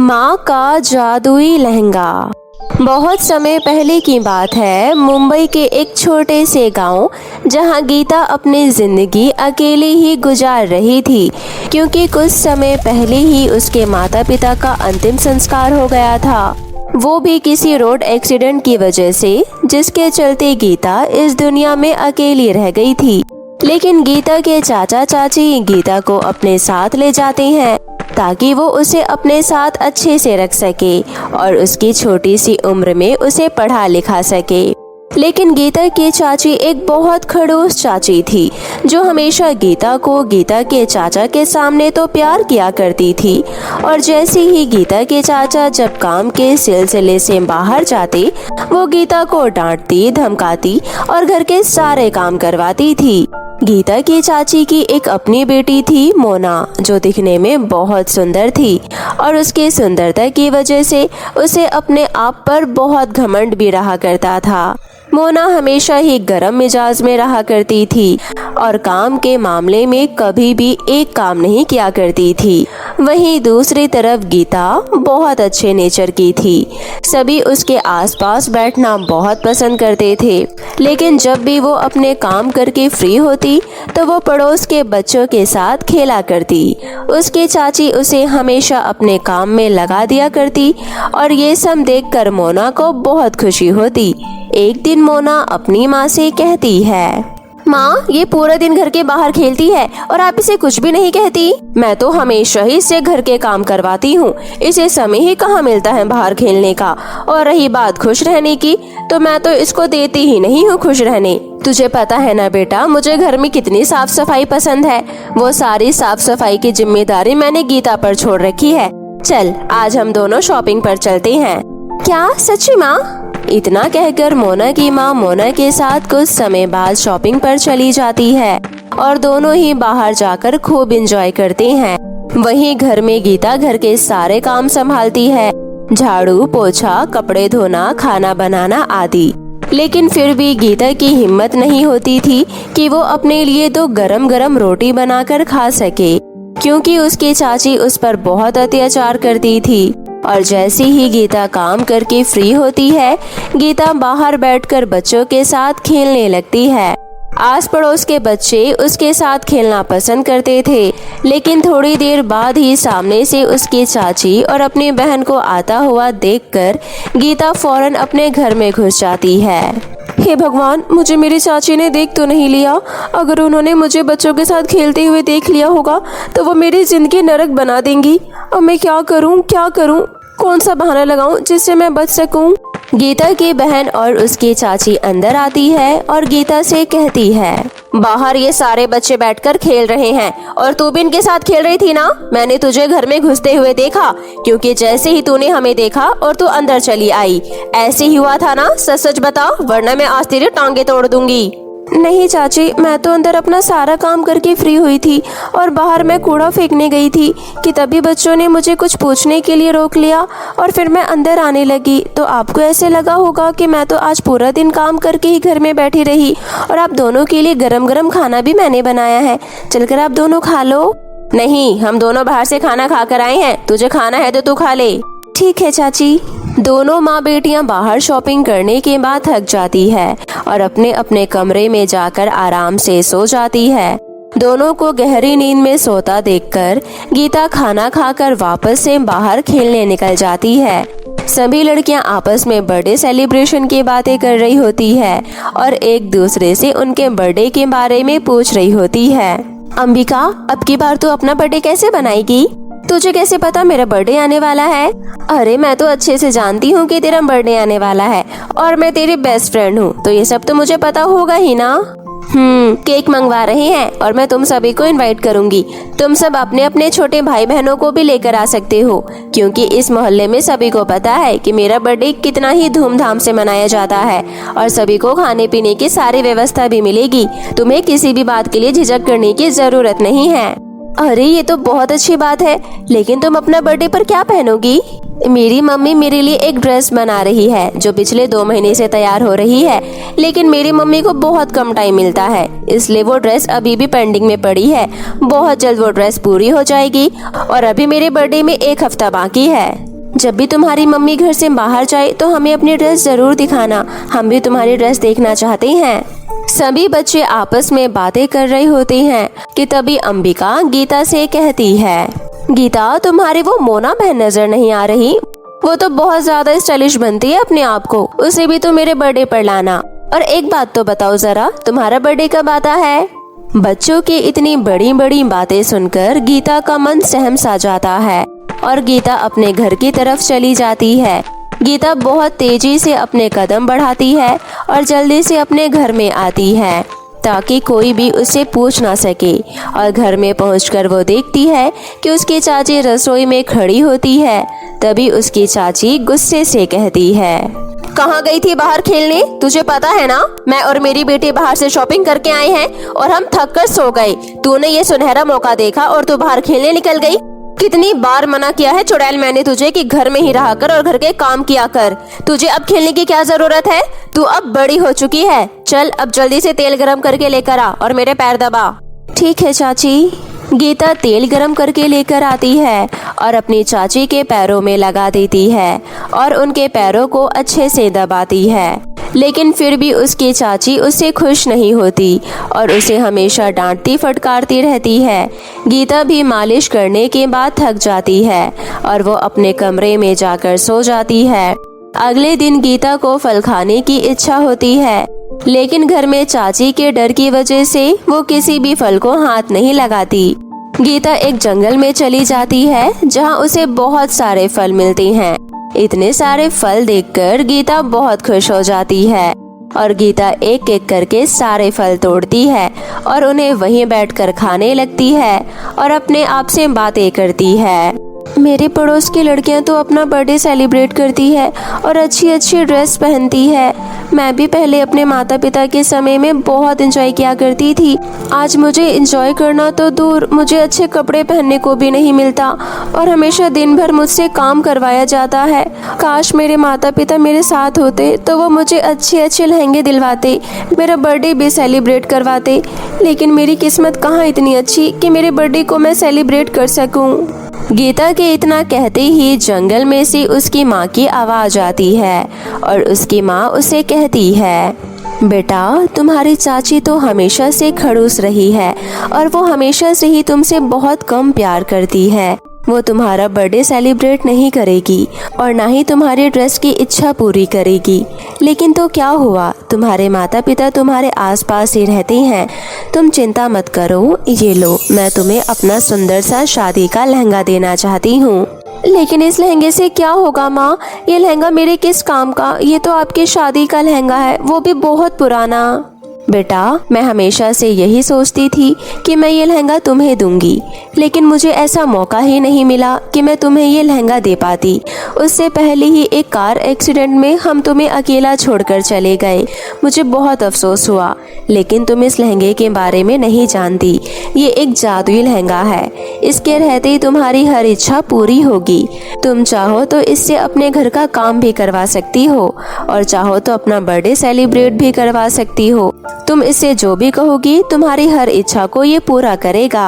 माँ का जादुई लहंगा। बहुत समय पहले की बात है, मुंबई के एक छोटे से गांव जहां गीता अपनी जिंदगी अकेले ही गुजार रही थी, क्योंकि कुछ समय पहले ही उसके माता पिता का अंतिम संस्कार हो गया था, वो भी किसी रोड एक्सीडेंट की वजह से, जिसके चलते गीता इस दुनिया में अकेली रह गई थी। लेकिन गीता के चाचा चाची गीता को अपने साथ ले जाते हैं ताकि वो उसे अपने साथ अच्छे से रख सके और उसकी छोटी सी उम्र में उसे पढ़ा लिखा सके। लेकिन गीता की चाची एक बहुत खड़ूस चाची थी, जो हमेशा गीता को गीता के चाचा के सामने तो प्यार किया करती थी, और जैसे ही गीता के चाचा जब काम के सिलसिले से बाहर जाते, वो गीता को डांटती, धमकाती और घर के सारे काम करवाती थी। गीता की चाची की एक अपनी बेटी थी मोना, जो दिखने में बहुत सुंदर थी और उसकी सुंदरता की वजह से उसे अपने आप पर बहुत घमंड भी रहा करता था। मोना हमेशा ही गरम मिजाज में रहा करती थी और काम के मामले में कभी भी एक काम नहीं किया करती थी। वहीं दूसरी तरफ गीता बहुत अच्छे नेचर की थी। सभी उसके आसपास बैठना बहुत पसंद करते थे, लेकिन जब भी वो अपने काम करके फ्री होती तो वो पड़ोस के बच्चों के साथ खेला करती। उसकी चाची उसे हमेशा अपने काम में लगा दिया करती और ये सब देखकर मोना को बहुत खुशी होती। एक दिन मोना अपनी माँ से कहती है, माँ, ये पूरा दिन घर के बाहर खेलती है और आप इसे कुछ भी नहीं कहती। मैं तो हमेशा ही इससे घर के काम करवाती हूँ, इसे समय ही कहाँ मिलता है बाहर खेलने का। और रही बात खुश रहने की, तो मैं तो इसको देती ही नहीं हूँ खुश रहने। तुझे पता है ना बेटा, मुझे घर में कितनी साफ सफाई पसंद है। वो सारी साफ सफाई की जिम्मेदारी मैंने गीता पर छोड़ रखी है। चल, आज हम दोनों शॉपिंग पर चलते हैं। क्या सच्ची माँ? इतना कहकर मोना की माँ मोना के साथ कुछ समय बाद शॉपिंग पर चली जाती है और दोनों ही बाहर जाकर खूब एंजॉय करते हैं। वहीं घर में गीता घर के सारे काम संभालती है, झाड़ू, पोछा, कपड़े धोना, खाना बनाना आदि। लेकिन फिर भी गीता की हिम्मत नहीं होती थी कि वो अपने लिए तो गरम गरम रोटी बनाकर खा सके, क्योंकि उसकी चाची उस पर बहुत अत्याचार करती थी। और जैसे ही गीता काम करके फ्री होती है, गीता बाहर बैठकर बच्चों के साथ खेलने लगती है। आस पड़ोस के बच्चे उसके साथ खेलना पसंद करते थे, लेकिन थोड़ी देर बाद ही सामने से उसकी चाची और अपनी बहन को आता हुआ देखकर गीता फौरन अपने घर में घुस जाती है। हे भगवान, मुझे मेरी चाची ने देख तो नहीं लिया। अगर उन्होंने मुझे बच्चों के साथ खेलते हुए देख लिया होगा तो वो मेरी जिंदगी नरक बना देंगी। अब मैं क्या करूं? कौन सा बहाना लगाऊं जिससे मैं बच सकूं? गीता की बहन और उसकी चाची अंदर आती है और गीता से कहती है, बाहर ये सारे बच्चे बैठकर खेल रहे हैं और तू भी इनके साथ खेल रही थी ना। मैंने तुझे घर में घुसते हुए देखा, क्योंकि जैसे ही तूने हमें देखा और तू अंदर चली आई। ऐसे ही हुआ था ना? सच सच बता, वरना मैं आज तेरी टांगे तोड़ दूंगी। नहीं चाची, मैं तो अंदर अपना सारा काम करके फ्री हुई थी और बाहर मैं कूड़ा फेंकने गई थी कि तभी बच्चों ने मुझे कुछ पूछने के लिए रोक लिया और फिर मैं अंदर आने लगी। तो आपको ऐसे लगा होगा कि मैं तो आज पूरा दिन काम करके ही घर में बैठी रही और आप दोनों के लिए गरम गरम खाना भी मैंने बनाया है। चलकर आप दोनों खा लो। नहीं, हम दोनों बाहर से खाना खा कर आए हैं, तुझे खाना है तो तू खा ले। ठीक है चाची। दोनों माँ बेटियां बाहर शॉपिंग करने के बाद थक जाती है और अपने अपने कमरे में जाकर आराम से सो जाती है। दोनों को गहरी नींद में सोता देखकर गीता खाना खाकर वापस से बाहर खेलने निकल जाती है। सभी लड़कियां आपस में बर्थडे सेलिब्रेशन की बातें कर रही होती है और एक दूसरे से उनके बर्थडे के बारे में पूछ रही होती है। अंबिका, अब की बार तू अपना बर्थडे कैसे बनाएगी? तुझे कैसे पता मेरा बर्थडे आने वाला है? अरे मैं तो अच्छे से जानती हूँ कि तेरा बर्थडे आने वाला है और मैं तेरी बेस्ट फ्रेंड हूँ, तो ये सब तो मुझे पता होगा ही ना। केक मंगवा रहे हैं और मैं तुम सभी को इनवाइट करूंगी। तुम सब अपने अपने छोटे भाई बहनों को भी लेकर आ सकते हो, क्योंकि इस मोहल्ले में सभी को पता है कि मेरा बर्थडे कितना ही धूमधाम से मनाया जाता है और सभी को खाने पीने की सारी व्यवस्था भी मिलेगी। तुम्हें किसी भी बात के लिए झिझक करने की जरूरत नहीं है। अरे ये तो बहुत अच्छी बात है, लेकिन तुम अपना बर्थडे पर क्या पहनोगी? मेरी मम्मी मेरे लिए एक ड्रेस बना रही है जो पिछले 2 महीने से तैयार हो रही है, लेकिन मेरी मम्मी को बहुत कम टाइम मिलता है, इसलिए वो ड्रेस अभी भी पेंडिंग में पड़ी है। बहुत जल्द वो ड्रेस पूरी हो जाएगी और अभी मेरे बर्थडे में 1 हफ्ता बाकी है। जब भी तुम्हारी मम्मी घर से बाहर जाए तो हमें अपनी ड्रेस जरूर दिखाना, हम भी तुम्हारी ड्रेस देखना चाहते हैं। सभी बच्चे आपस में बातें कर रहे होते हैं कि तभी अंबिका गीता से कहती है, गीता तुम्हारी वो मोना बहन नजर नहीं आ रही? वो तो बहुत ज्यादा स्टाइलिश बनती है अपने आप को, उसे भी तो मेरे बर्थडे पर लाना। और एक बात तो बताओ जरा, तुम्हारा बर्थडे कब आता है? बच्चों की इतनी बड़ी बड़ी बातें सुनकर गीता का मन सहम सा जाता है और गीता अपने घर की तरफ चली जाती है। गीता बहुत तेजी से अपने कदम बढ़ाती है और जल्दी से अपने घर में आती है ताकि कोई भी उससे पूछ ना सके। और घर में पहुंचकर वो देखती है कि उसकी चाची रसोई में खड़ी होती है। तभी उसकी चाची गुस्से से कहती है, कहाँ गई थी बाहर खेलने? तुझे पता है ना, मैं और मेरी बेटी बाहर से शॉपिंग करके आए हैं और हम थक कर सो गए। तूने ये सुनहरा मौका देखा और तू बाहर खेलने निकल गई। कितनी बार मना किया है चुड़ैल मैंने तुझे कि घर में ही रहा कर और घर के काम किया कर। तुझे अब खेलने की क्या जरूरत है? तू अब बड़ी हो चुकी है। चल अब जल्दी से तेल गरम करके लेकर आ और मेरे पैर दबा। ठीक है चाची। गीता तेल गरम करके लेकर आती है और अपनी चाची के पैरों में लगा देती है और उनके पैरों को अच्छे से दबाती है। लेकिन फिर भी उसकी चाची उससे खुश नहीं होती और उसे हमेशा डांटती फटकारती रहती है। गीता भी मालिश करने के बाद थक जाती है और वो अपने कमरे में जाकर सो जाती है। अगले दिन गीता को फल खाने की इच्छा होती है, लेकिन घर में चाची के डर की वजह से वो किसी भी फल को हाथ नहीं लगाती। गीता एक जंगल में चली जाती है जहाँ उसे बहुत सारे फल मिलते हैं। इतने सारे फल देखकर गीता बहुत खुश हो जाती है और गीता एक एक करके सारे फल तोड़ती है और उन्हें वहीं बैठकर खाने लगती है और अपने आप से बातें करती है। मेरे पड़ोस की लड़कियां तो अपना बर्थडे सेलिब्रेट करती है और अच्छी अच्छी ड्रेस पहनती है। मैं भी पहले अपने माता पिता के समय में बहुत एंजॉय किया करती थी। आज मुझे एंजॉय करना तो दूर, मुझे अच्छे कपड़े पहनने को भी नहीं मिलता और हमेशा दिन भर मुझसे काम करवाया जाता है। काश मेरे माता पिता मेरे साथ होते तो वो मुझे अच्छे अच्छे लहंगे दिलवाते, मेरा बर्थडे भी सेलिब्रेट करवाते। लेकिन मेरी किस्मत कहाँ इतनी अच्छी कि मेरे बर्थडे को मैं सेलिब्रेट कर सकूँ। गीता के इतना कहते ही जंगल में से उसकी माँ की आवाज आती है और उसकी माँ उसे कहती है, बेटा तुम्हारी चाची तो हमेशा से खड़ूस रही है और वो हमेशा से ही तुमसे बहुत कम प्यार करती है। वो तुम्हारा बर्थडे सेलिब्रेट नहीं करेगी और ना ही तुम्हारी ड्रेस की इच्छा पूरी करेगी। लेकिन तो क्या हुआ, तुम्हारे माता पिता तुम्हारे आसपास ही रहते हैं। तुम चिंता मत करो, ये लो मैं तुम्हें अपना सुंदर सा शादी का लहंगा देना चाहती हूँ। लेकिन इस लहंगे से क्या होगा माँ? ये लहंगा मेरे किस काम का? ये तो आपकी शादी का लहंगा है, वो भी बहुत पुराना। बेटा मैं हमेशा से यही सोचती थी कि मैं ये लहंगा तुम्हें दूंगी, लेकिन मुझे ऐसा मौका ही नहीं मिला कि मैं तुम्हें ये लहंगा दे पाती। उससे पहले ही एक कार एक्सीडेंट में हम तुम्हें अकेला छोड़कर चले गए। मुझे बहुत अफसोस हुआ, लेकिन तुम इस लहंगे के बारे में नहीं जानती। ये एक जादुई लहंगा है, इसके रहते ही तुम्हारी हर इच्छा पूरी होगी। तुम चाहो तो इससे अपने घर का काम भी करवा सकती हो और चाहो तो अपना बर्थडे सेलिब्रेट भी करवा सकती हो। तुम इससे जो भी कहोगी तुम्हारी हर इच्छा को ये पूरा करेगा।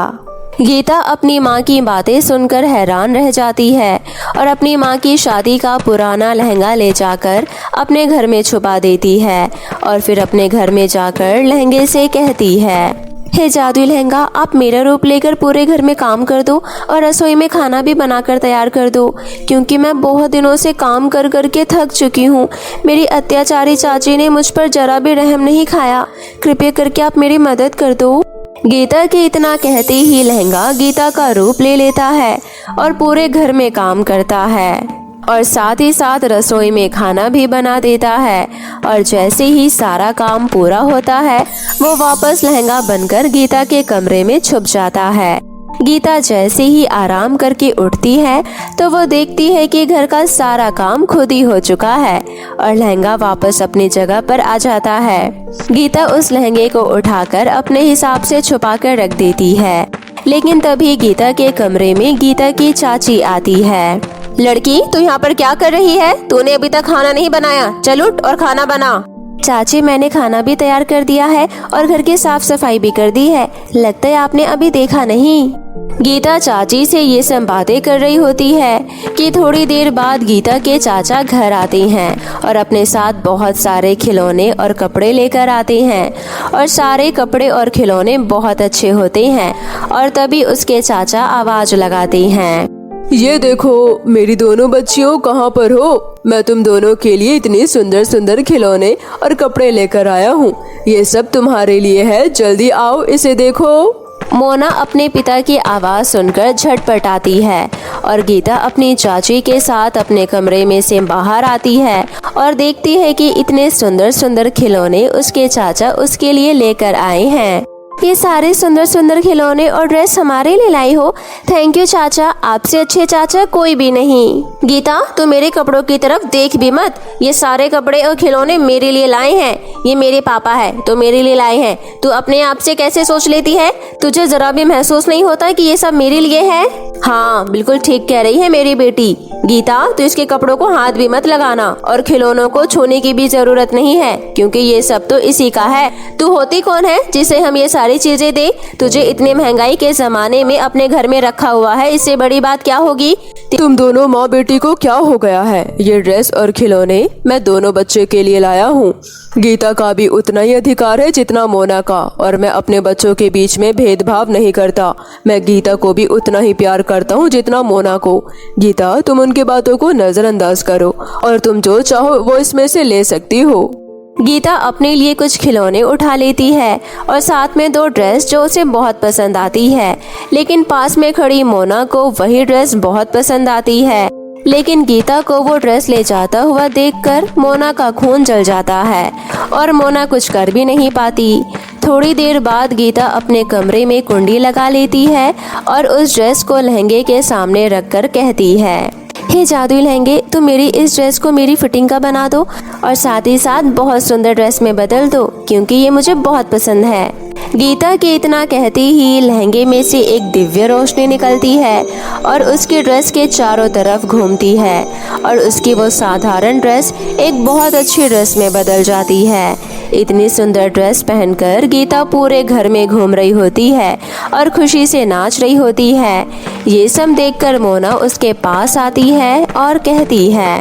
गीता अपनी माँ की बातें सुनकर हैरान रह जाती है और अपनी माँ की शादी का पुराना लहंगा ले जाकर अपने घर में छुपा देती है और फिर अपने घर में जाकर लहंगे से कहती है, हे जादुई लहंगा, आप मेरा रूप लेकर पूरे घर में काम कर दो और रसोई में खाना भी बनाकर तैयार कर दो, क्योंकि मैं बहुत दिनों से काम कर कर के थक चुकी हूँ। मेरी अत्याचारी चाची ने मुझ पर जरा भी रहम नहीं खाया। कृपया करके आप मेरी मदद कर दो। गीता के इतना कहते ही लहंगा गीता का रूप ले लेता है और पूरे घर में काम करता है और साथ ही साथ रसोई में खाना भी बना देता है। और जैसे ही सारा काम पूरा होता है वो वापस लहंगा बनकर गीता के कमरे में छुप जाता है। गीता जैसे ही आराम करके उठती है तो वो देखती है कि घर का सारा काम खुद ही हो चुका है और लहंगा वापस अपनी जगह पर आ जाता है। गीता उस लहंगे को उठाकर अपने हिसाब से छुपा कर रख देती है, लेकिन तभी गीता के कमरे में गीता की चाची आती है। लड़की तू यहाँ पर क्या कर रही है? तूने अभी तक खाना नहीं बनाया, चल उठ और खाना बना। चाची मैंने खाना भी तैयार कर दिया है और घर की साफ सफाई भी कर दी है, लगता है आपने अभी देखा नहीं। गीता चाची से ये सब बातें कर रही होती है कि थोड़ी देर बाद गीता के चाचा घर आते हैं और अपने साथ बहुत सारे खिलौने और कपड़े लेकर आते हैं और सारे कपड़े और खिलौने बहुत अच्छे होते हैं। और तभी उसके चाचा आवाज लगाते हैं, ये देखो मेरी दोनों बच्चियों, कहाँ पर हो? मैं तुम दोनों के लिए इतनी सुंदर सुंदर खिलौने और कपड़े लेकर आया हूँ। ये सब तुम्हारे लिए है, जल्दी आओ इसे देखो। मोना अपने पिता की आवाज़ सुनकर झटपट आती है और गीता अपनी चाची के साथ अपने कमरे में से बाहर आती है और देखती है कि इतने सुंदर सुंदर खिलौने उसके चाचा उसके लिए लेकर आए हैं। ये सारे सुंदर सुंदर खिलौने और ड्रेस हमारे लिए लाई हो? थैंक यू चाचा, आपसे अच्छे चाचा कोई भी नहीं। गीता, तू मेरे कपड़ों की तरफ देख भी मत। ये सारे कपड़े और खिलौने मेरे लिए लाए हैं। ये मेरे पापा है तो मेरे लिए लाए हैं। तू अपने आप से कैसे सोच लेती है? तुझे जरा भी महसूस नहीं होता कि ये सब मेरे लिए है? हाँ, बिल्कुल ठीक कह रही है मेरी बेटी। गीता, तू इसके कपड़ों को हाथ भी मत लगाना और खिलौनों को छूने की भी जरूरत नहीं है, क्योंकि ये सब तो इसी का है। तू होती कौन है जिसे हम ये सारी चीजें दे? तुझे इतने महंगाई के जमाने में अपने घर में रखा हुआ है, इससे बड़ी बात क्या होगी? तुम दोनों माँ बेटी को क्या हो गया है? ये ड्रेस और खिलौने मैं दोनों बच्चे के लिए लाया हूँ। गीता का भी उतना ही अधिकार है जितना मोना का, और मैं अपने बच्चों के बीच में भेदभाव नहीं करता। मैं गीता को भी उतना ही प्यार करता हूँ जितना मोना को। गीता, तुम उनकी बातों को नजरअंदाज करो और तुम जो चाहो वो इसमें से ले सकती हो। गीता अपने लिए कुछ खिलौने उठा लेती है और साथ में 2 ड्रेस जो उसे बहुत पसंद आती है, लेकिन पास में खड़ी मोना को वही ड्रेस बहुत पसंद आती है। लेकिन गीता को वो ड्रेस ले जाता हुआ देखकर मोना का खून जल जाता है और मोना कुछ कर भी नहीं पाती। थोड़ी देर बाद गीता अपने कमरे में कुंडी लगा लेती है और उस ड्रेस को लहंगे के सामने रखकर कहती है, हे जादुई लहंगे, तुम मेरी इस ड्रेस को मेरी फिटिंग का बना दो और साथ ही साथ बहुत सुंदर ड्रेस में बदल दो, क्योंकि ये मुझे बहुत पसंद है। गीता के इतना कहते ही लहंगे में से एक दिव्य रोशनी निकलती है और उसकी ड्रेस के चारों तरफ घूमती है और उसकी वो साधारण ड्रेस एक बहुत अच्छी ड्रेस में बदल जाती है। इतनी सुंदर ड्रेस पहनकर गीता पूरे घर में घूम रही होती है और खुशी से नाच रही होती है। ये सब देखकर मोना उसके पास आती है और कहती है,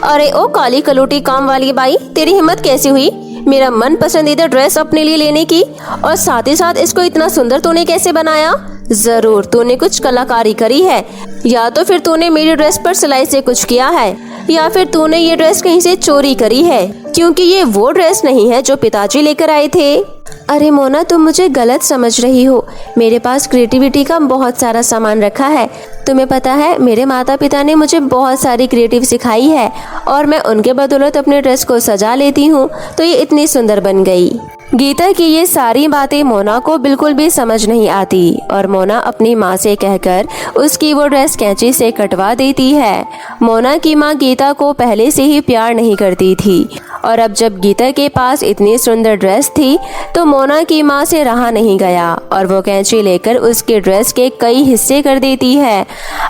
अरे ओ काली कलूटी काम वाली बाई, तेरी हिम्मत कैसी हुई मेरा मन पसंदीदा ड्रेस अपने लिए लेने की, और साथ ही साथ इसको इतना सुंदर तूने कैसे बनाया? जरूर तूने कुछ कलाकारी करी है, या तो फिर तूने मेरी ड्रेस पर सिलाई से कुछ किया है, या फिर तूने ये ड्रेस कहीं से चोरी करी है, क्योंकि ये वो ड्रेस नहीं है जो पिताजी लेकर आए थे। अरे मोना, तुम मुझे गलत समझ रही हो। मेरे पास क्रिएटिविटी का बहुत सारा सामान रखा है। तुम्हें पता है, मेरे माता पिता ने मुझे बहुत सारी क्रिएटिव सिखाई है और मैं उनके बदौलत अपने ड्रेस को सजा लेती हूँ, तो ये इतनी सुंदर बन गई। गीता की ये सारी बातें मोना को बिल्कुल भी समझ नहीं आती और मोना अपनी माँ से कहकर उसकी वो ड्रेस कैंची से कटवा देती है। मोना की माँ गीता को पहले से ही प्यार नहीं करती थी और अब जब गीता के पास इतनी सुंदर ड्रेस थी तो मोना की माँ से रहा नहीं गया और वो कैंची लेकर उसके ड्रेस के कई हिस्से कर देती है।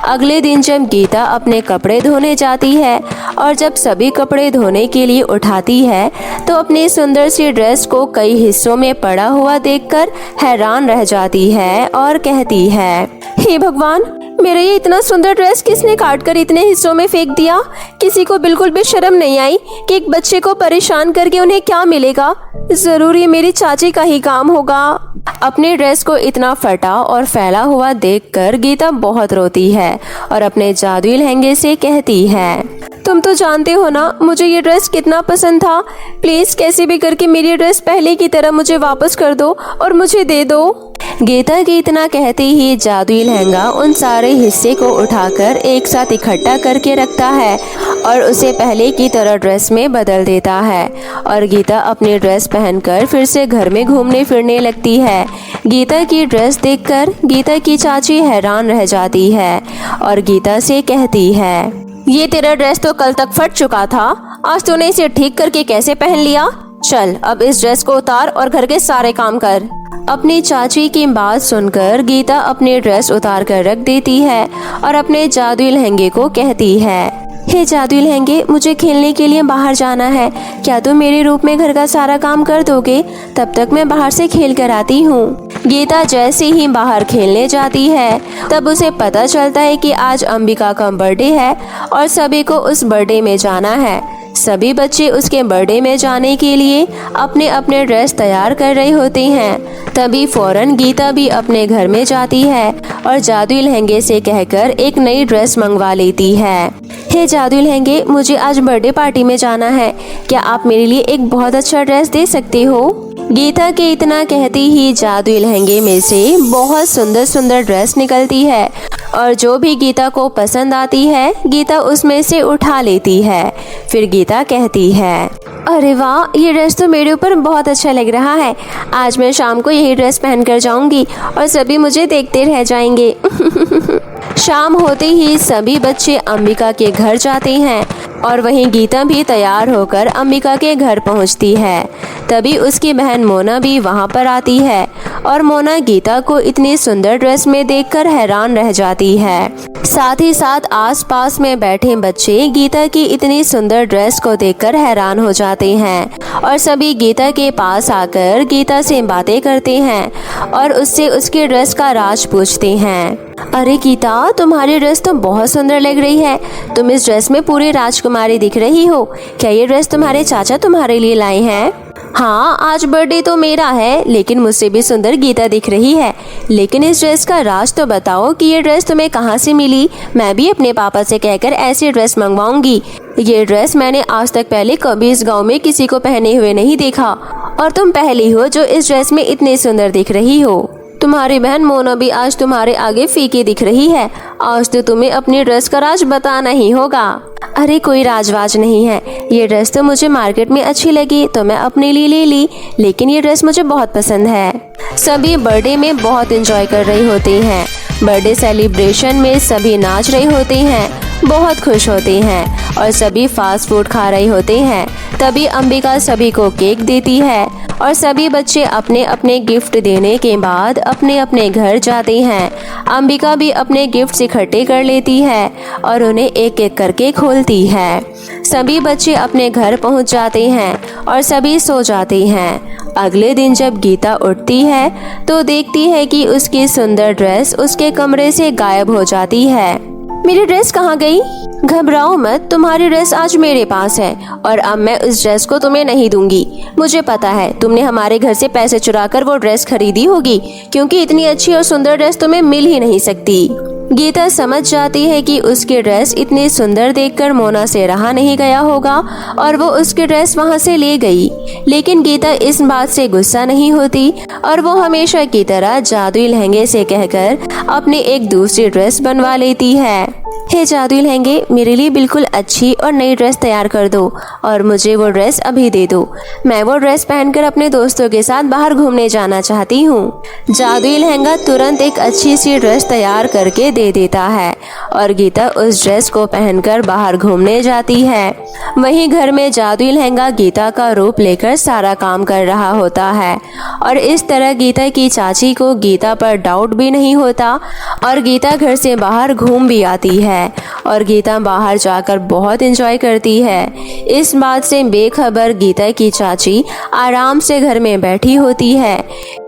अगले दिन जब गीता अपने कपड़े धोने जाती है और जब सभी कपड़े धोने के लिए उठाती है तो अपनी सुंदर सी ड्रेस को कई हिस्सों में पड़ा हुआ देखकर हैरान रह जाती है और कहती है, हे भगवान, मेरा ये इतना सुंदर ड्रेस किसने काट कर इतने हिस्सों में फेंक दिया? किसी को बिल्कुल भी शर्म नहीं आई कि एक बच्चे को परेशान करके उन्हें क्या मिलेगा? जरूर ये मेरी चाची का ही काम होगा। अपने ड्रेस को इतना फटा और फैला हुआ देखकर गीता बहुत रोती है और अपने जादुई लहंगे से कहती है, तुम तो जानते हो ना मुझे ये ड्रेस कितना पसंद था। प्लीज कैसे भी करके मेरी ड्रेस पहले की तरह मुझे वापस कर दो और मुझे दे दो। गीता के इतना कहते ही जादुई लहंगा उन सारे हिस्से को उठाकर एक साथ इकट्ठा करके रखता है और उसे पहले की तरह ड्रेस में बदल देता है और गीता अपनी ड्रेस पहनकर फिर से घर में घूमने फिरने लगती है। गीता की ड्रेस देखकर गीता की चाची हैरान रह जाती है और गीता से कहती है, ये तेरा ड्रेस तो कल तक फट चुका था, आज तूने इसे ठीक करके कैसे पहन लिया? चल अब इस ड्रेस को उतार और घर के सारे काम कर। अपनी चाची की बात सुनकर गीता अपनी ड्रेस उतार कर रख देती है और अपने जादुई लहंगे को कहती है, हे जादुई लहंगे, मुझे खेलने के लिए बाहर जाना है। क्या तुम मेरे रूप में घर का सारा काम कर दोगे? तब तक मैं बाहर से खेल कर आती हूँ। गीता जैसे ही बाहर खेलने जाती है तब उसे पता चलता है कि आज अंबिका का बर्थडे है और सभी को उस बर्थडे में जाना है। सभी बच्चे उसके बर्थडे में जाने के लिए अपने अपने ड्रेस तैयार कर रहे होते हैं। तभी फौरन गीता भी अपने घर में जाती है और जादुई लहंगे से कहकर एक नई ड्रेस मंगवा लेती है। हे जादुई लहंगे, मुझे आज बर्थडे पार्टी में जाना है, क्या आप मेरे लिए एक बहुत अच्छा ड्रेस दे सकते हो? गीता के इतना कहती ही जादुई लहंगे में से बहुत सुंदर सुंदर ड्रेस निकलती है और जो भी गीता को पसंद आती है गीता उसमें से उठा लेती है। फिर गीता कहती है, अरे वाह, ये ड्रेस तो मेरे ऊपर बहुत अच्छा लग रहा है। आज मैं शाम को यही ड्रेस पहनकर जाऊंगी और सभी मुझे देखते रह जाएंगे। शाम होते ही सभी बच्चे अंबिका के घर जाते हैं और वहीं गीता भी तैयार होकर अंबिका के घर पहुंचती है। तभी उसकी बहन मोना भी वहां पर आती है और मोना गीता को इतनी सुंदर ड्रेस में देखकर हैरान रह जाती है। साथ ही साथ आसपास में बैठे बच्चे गीता की इतनी सुंदर ड्रेस को देखकर हैरान हो जाते हैं और सभी गीता के पास आकर गीता से बातें करते हैं और उससे उसकी ड्रेस का राज पूछते हैं। अरे गीता, तुम्हारी ड्रेस तो बहुत सुंदर लग रही है। तुम इस ड्रेस में पूरी राजकुमारी दिख रही हो। क्या ये ड्रेस तुम्हारे चाचा तुम्हारे लिए लाए हैं? हाँ, आज बर्थडे तो मेरा है, लेकिन मुझसे भी सुंदर गीता दिख रही है। लेकिन इस ड्रेस का राज तो बताओ कि ये ड्रेस तुम्हें कहाँ से मिली। मैं भी अपने पापा से कहकर ऐसी ड्रेस मंगवाऊंगी। ये ड्रेस मैंने आज तक पहले कभी इस गांव में किसी को पहने हुए नहीं देखा और तुम पहली हो जो इस ड्रेस में इतनी सुंदर दिख रही हो। तुम्हारी बहन मोना भी आज तुम्हारे आगे फीकी दिख रही है। आज तो तुम्हें अपनी ड्रेस का राज बताना ही होगा। अरे कोई राजवाज नहीं है, ये ड्रेस तो मुझे मार्केट में अच्छी लगी तो मैं अपने लिए ले ली, लेकिन ये ड्रेस मुझे बहुत पसंद है। सभी बर्थडे में बहुत एंजॉय कर रहे होते हैं। बर्थडे सेलिब्रेशन में सभी नाच रहे होते हैं, बहुत खुश होते हैं और सभी फास्ट फूड खा रहे होते हैं। तभी अंबिका सभी को केक देती है और सभी बच्चे अपने अपने गिफ्ट देने के बाद अपने अपने घर जाते हैं। अंबिका भी अपने गिफ्ट इकट्ठे कर लेती है और उन्हें एक एक करके खोलती है। सभी बच्चे अपने घर पहुंच जाते हैं और सभी सो जाते हैं। अगले दिन जब गीता उठती है तो देखती है कि उसकी सुंदर ड्रेस उसके कमरे से गायब हो जाती है। मेरी ड्रेस कहाँ गई? घबराओ मत, तुम्हारी ड्रेस आज मेरे पास है और अब मैं उस ड्रेस को तुम्हें नहीं दूंगी। मुझे पता है तुमने हमारे घर से पैसे चुराकर वो ड्रेस खरीदी होगी, क्योंकि इतनी अच्छी और सुंदर ड्रेस तुम्हें मिल ही नहीं सकती। गीता समझ जाती है कि उसकी ड्रेस इतनी सुंदर देखकर मोना से रहा नहीं गया होगा और वो उसकी ड्रेस वहाँ से ले गई। लेकिन गीता इस बात से गुस्सा नहीं होती और वो हमेशा की तरह जादुई लहंगे से कहकर अपनी एक दूसरी ड्रेस बनवा लेती है। हे जादुई लहंगे, मेरे लिए बिल्कुल अच्छी और नई ड्रेस तैयार कर दो और मुझे वो ड्रेस अभी दे दो। मैं वो ड्रेस पहनकर अपने दोस्तों के साथ बाहर घूमने जाना चाहती हूँ। जादुई लहंगा तुरंत एक अच्छी सी ड्रेस तैयार करके दे देता है और गीता उस ड्रेस को पहनकर बाहर घूमने जाती है। वहीं घर में जादुई लहंगा गीता का रूप लेकर सारा काम कर रहा होता है और इस तरह गीता की चाची को गीता पर डाउट भी नहीं होता और गीता घर से बाहर घूम भी आती है और गीता बाहर जाकर बहुत एंजॉय करती है। इस बात से बेखबर गीता की चाची आराम से घर में बैठी होती है,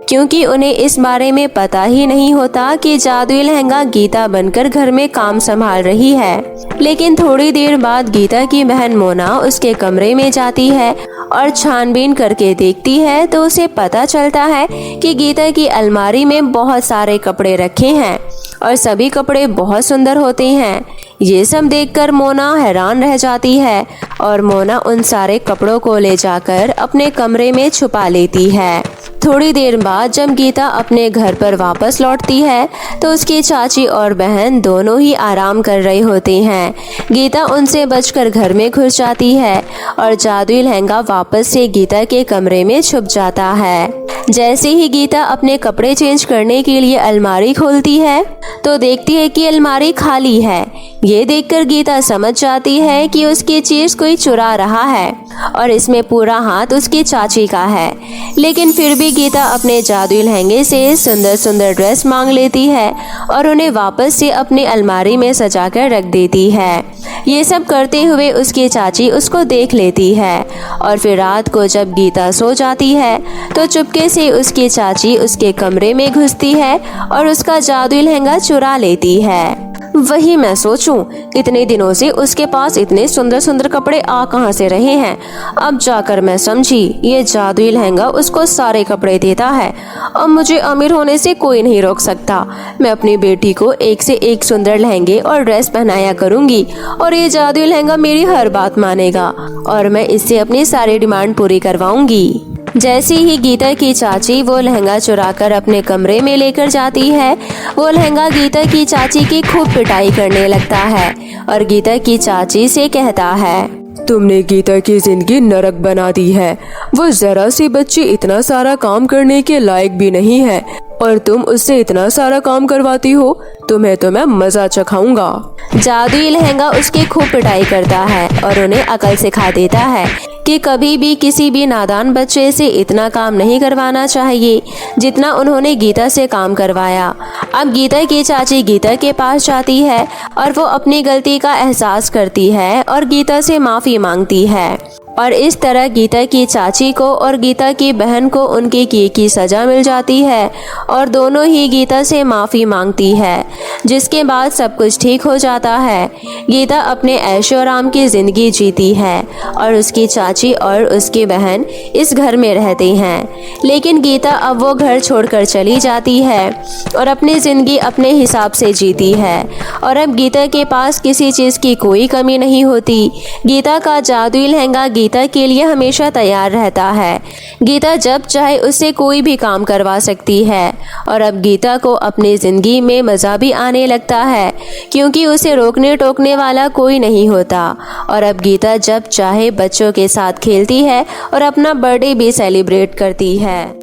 क्योंकि उन्हें इस बारे में पता ही नहीं होता कि जादुई लहंगा गीता बनकर घर में काम संभाल रही है। लेकिन थोड़ी देर बाद गीता की बहन मोना उसके कमरे में जाती है और छानबीन करके देखती है तो उसे पता चलता है कि गीता की अलमारी में बहुत सारे कपड़े रखे हैं और सभी कपड़े बहुत सुंदर होते हैं। ये सब देखकर मोना हैरान रह जाती है और मोना उन सारे कपड़ों को ले जाकर अपने कमरे में छुपा लेती है। थोड़ी देर बाद जब गीता अपने घर पर वापस लौटती है तो उसकी चाची और बहन दोनों ही आराम कर रहे होते हैं। गीता उनसे बचकर घर में घुस जाती है और जादुई लहंगा वापस से गीता के कमरे में छुप जाता है। जैसे ही गीता अपने कपड़े चेंज करने के लिए अलमारी खोलती है तो देखती है कि अलमारी खाली है, ये देखकर गीता समझ जाती है कि उसकी चीज कोई चुरा रहा है और इसमें पूरा हाथ उसकी चाची का है। लेकिन फिर भी गीता अपने जादुई लहंगे से सुंदर सुंदर ड्रेस मांग लेती है और उन्हें वापस से अपनी अलमारी में सजाकर रख देती है। ये सब करते हुए उसकी चाची उसको देख लेती है और फिर रात को जब गीता सो जाती है तो चुपके से उसकी चाची उसके कमरे में घुसती है और उसका जादुई लहंगा चुरा लेती है। वही मैं सोचूं, इतने दिनों से उसके पास इतने सुंदर सुंदर कपड़े आ कहां से रहे हैं। अब जाकर मैं समझी, ये जादुई लहंगा उसको सारे कपड़े देता है। अब मुझे अमीर होने से कोई नहीं रोक सकता। मैं अपनी बेटी को एक से एक सुंदर लहंगे और ड्रेस पहनाया करूंगी और ये जादुई लहंगा मेरी हर बात मानेगा और मैं इससे अपनी सारी डिमांड पूरी करवाऊंगी। जैसे ही गीता की चाची वो लहंगा चुराकर अपने कमरे में लेकर जाती है, वो लहंगा गीता की चाची की खूब पिटाई करने लगता है और गीता की चाची से कहता है, तुमने गीता की जिंदगी नरक बना दी है। वो जरा सी बच्ची इतना सारा काम करने के लायक भी नहीं है और तुम उससे इतना सारा काम करवाती हो। तुम्हें तो मैं मजा चखाऊंगा। जादुई लहंगा उसकी खूब पिटाई करता है और उन्हें अकल सिखा देता है कि कभी भी किसी भी नादान बच्चे से इतना काम नहीं करवाना चाहिए जितना उन्होंने गीता से काम करवाया। अब गीता की चाची गीता के पास जाती है और वो अपनी गलती का एहसास करती है और गीता से माफ़ी मांगती है और इस तरह गीता की चाची को और गीता की बहन को उनके किए की सज़ा मिल जाती है और दोनों ही गीता से माफ़ी मांगती है, जिसके बाद सब कुछ ठीक हो जाता है। गीता अपने ऐशो आराम की ज़िंदगी जीती है और उसकी चाची और उसकी बहन इस घर में रहते हैं। लेकिन गीता अब वो घर छोड़कर चली जाती है और अपनी ज़िंदगी अपने हिसाब से जीती है और अब गीता के पास किसी चीज़ की कोई कमी नहीं होती। गीता का जादुई लहंगा गीता के लिए हमेशा तैयार रहता है। गीता जब चाहे उससे कोई भी काम करवा सकती है और अब गीता को अपनी ज़िंदगी में मज़ा भी आने लगता है क्योंकि उसे रोकने टोकने वाला कोई नहीं होता और अब गीता जब चाहे बच्चों के साथ खेलती है और अपना बर्थडे भी सेलिब्रेट करती है।